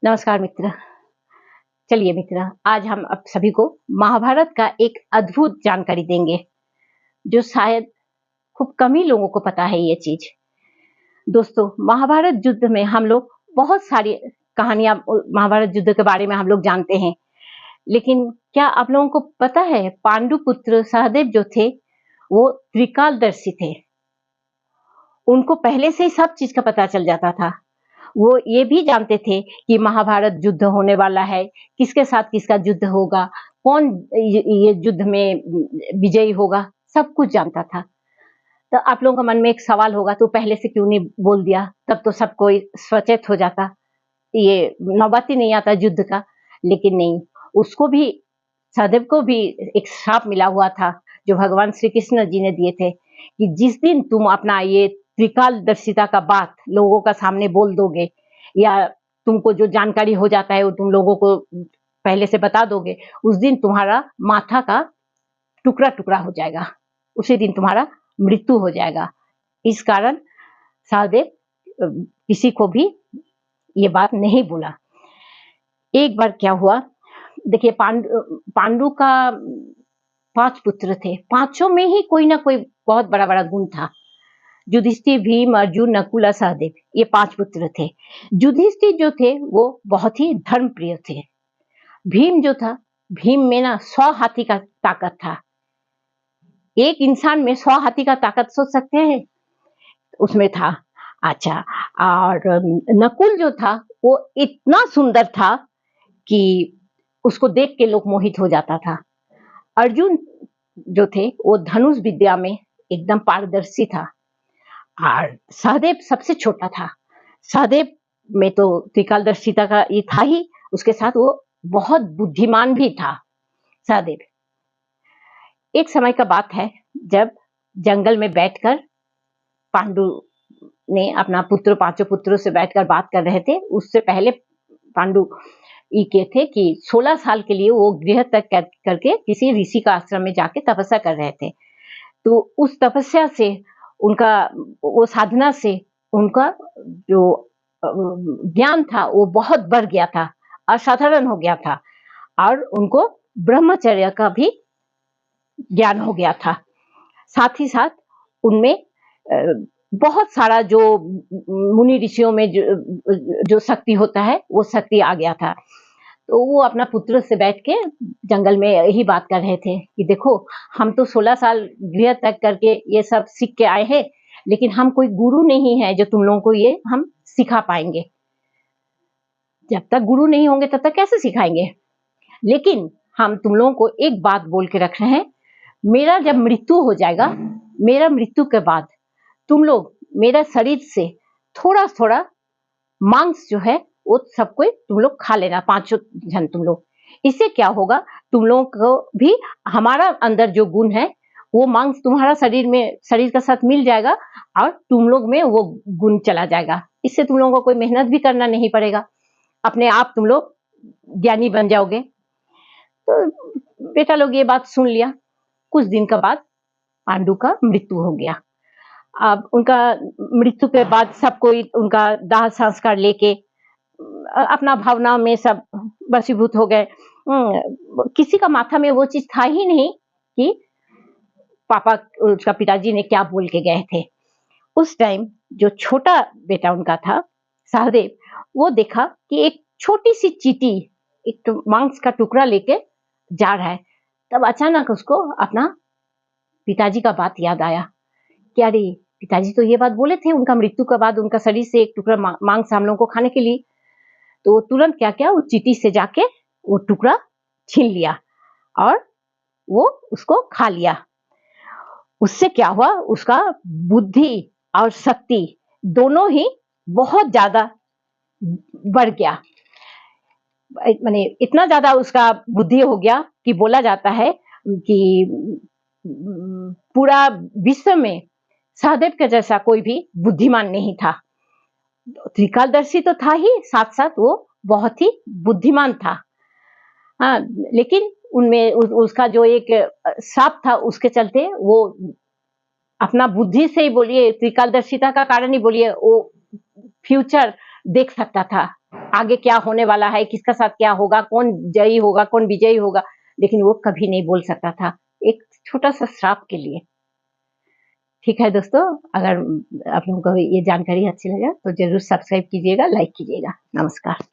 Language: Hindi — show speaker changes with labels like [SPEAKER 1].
[SPEAKER 1] नमस्कार मित्र। चलिए मित्र, आज हम आप सभी को महाभारत का एक अद्भुत जानकारी देंगे जो शायद खूब कम ही लोगों को पता है ये चीज। दोस्तों, महाभारत युद्ध में हम लोग बहुत सारी कहानियां महाभारत युद्ध के बारे में हम लोग जानते हैं, लेकिन क्या आप लोगों को पता है पांडु पुत्र सहदेव जो थे वो त्रिकालदर्शी थे। उनको पहले से ही सब चीज का पता चल जाता था। वो ये भी जानते थे कि महाभारत युद्ध होने वाला है, किसके साथ किसका युद्ध होगा, कौन ये युद्ध में विजयी होगा, सब कुछ जानता था। तो आप लोगों का मन में एक सवाल होगा, तो पहले से क्यों नहीं बोल दिया, तब तो सब कोई सचेत हो जाता, ये नौबत ही नहीं आता युद्ध का। लेकिन नहीं, उसको भी, सहदेव को भी एक श्राप मिला हुआ था जो भगवान श्री कृष्ण जी ने दिए थे कि जिस दिन तुम अपना ये त्रिकालदर्शिता का बात लोगों का सामने बोल दोगे या तुमको जो जानकारी हो जाता है वो तुम लोगों को पहले से बता दोगे, उस दिन तुम्हारा माथा का टुकड़ा टुकड़ा हो जाएगा, उसी दिन तुम्हारा मृत्यु हो जाएगा। इस कारण सहदेव किसी को भी ये बात नहीं बोला। एक बार क्या हुआ, देखिए पांडु का 5 पुत्र थे, पांचों में ही कोई ना कोई बहुत बड़ा बड़ा गुण था। युधिष्ठिर, भीम, अर्जुन, नकुल, सहदेव, ये 5 पुत्र थे। युधिष्ठिर जो थे वो बहुत ही धर्म प्रिय थे। भीम जो था, भीम में ना 100 हाथी का ताकत था। एक इंसान में 100 हाथी का ताकत सोच सकते हैं, उसमें था। अच्छा, और नकुल जो था वो इतना सुंदर था कि उसको देख के लोग मोहित हो जाता था। अर्जुन जो थे वो धनुष विद्या में एकदम पारदर्शी था। और सहदेव सबसे छोटा था। सहदेव में तो त्रिकालदर्शिता का ये था ही, उसके साथ वो बहुत बुद्धिमान भी था सहदेव। एक समय का बात है जब जंगल में बैठकर पांडु ने अपना पांचों पुत्रों से बैठकर बात कर रहे थे। उससे पहले पांडु ये के थे कि 16 साल के लिए वो गृह तक करके किसी ऋषि का आश्रम में जाके तपस्या कर रहे थे। तो उस तपस्या से उनका, वो साधना से उनका जो ज्ञान था वो बहुत बढ़ गया था, असाधारण हो गया था, और उनको ब्रह्मचर्य का भी ज्ञान हो गया था। साथ ही साथ उनमें बहुत सारा जो मुनि ऋषियों में जो शक्ति होता है वो शक्ति आ गया था। तो वो अपना पुत्र से बैठ के जंगल में यही बात कर रहे थे कि देखो, हम तो 16 साल गृह तक करके ये सब सीख के आए हैं, लेकिन हम कोई गुरु नहीं है जो तुम लोगों को ये हम सिखा पाएंगे। जब तक गुरु नहीं होंगे तब तक कैसे सिखाएंगे। लेकिन हम तुम लोगों को एक बात बोल के रख रहे हैं, मेरा जब मृत्यु हो जाएगा, मेरा मृत्यु के बाद तुम लोग मेरा शरीर से थोड़ा थोड़ा मांस जो है वो सब कोई तुम लोग खा लेना, 5 जन तुम लोग। इससे क्या होगा, तुम लोगों को भी हमारा अंदर जो गुण है वो मांस तुम्हारा शरीर का साथ मिल जाएगा और तुम लोग में वो गुण चला जाएगा। इससे तुम लोगों को कोई मेहनत भी करना नहीं पड़ेगा, अपने आप तुम लोग ज्ञानी बन जाओगे। तो बेटा लोग ये बात सुन लिया। कुछ दिन का बाद पांडु का मृत्यु हो गया। अब उनका मृत्यु के बाद सब कोई उनका दाह संस्कार लेके अपना भावना में सब वशीभूत हो गए। किसी का माथा में वो चीज था ही नहीं कि पापा, उसका पिताजी ने क्या बोल के गए थे। उस टाइम जो छोटा बेटा उनका था सहदेव, वो देखा कि एक छोटी सी चींटी एक मांस का टुकड़ा लेके जा रहा है। तब अचानक उसको अपना पिताजी का बात याद आया कि अरे, पिताजी तो ये बात बोले थे उनका मृत्यु के बाद उनका शरीर से एक टुकड़ा मांस हम लोगों को खाने के लिए। तो वो तुरंत क्या किया, वो चींटी से जाके वो टुकड़ा छीन लिया और वो उसको खा लिया। उससे क्या हुआ, उसका बुद्धि और शक्ति दोनों ही बहुत ज्यादा बढ़ गया। माने इतना ज्यादा उसका बुद्धि हो गया कि बोला जाता है कि पूरा विश्व में सहदेव के जैसा कोई भी बुद्धिमान नहीं था। त्रिकालदर्शी तो था ही, साथ साथ वो बहुत ही बुद्धिमान था। हाँ, लेकिन उनमें उसका जो एक श्राप था, उसके चलते वो अपना बुद्धि से ही बोलिए, त्रिकालदर्शिता का कारण ही बोलिए, वो फ्यूचर देख सकता था आगे क्या होने वाला है, किसका साथ क्या होगा, कौन जयी होगा, कौन विजयी होगा, लेकिन वो कभी नहीं बोल सकता था, एक छोटा सा श्राप के लिए। ठीक है दोस्तों, अगर आप लोगों को ये जानकारी अच्छी लगे तो जरूर सब्सक्राइब कीजिएगा, लाइक कीजिएगा। नमस्कार।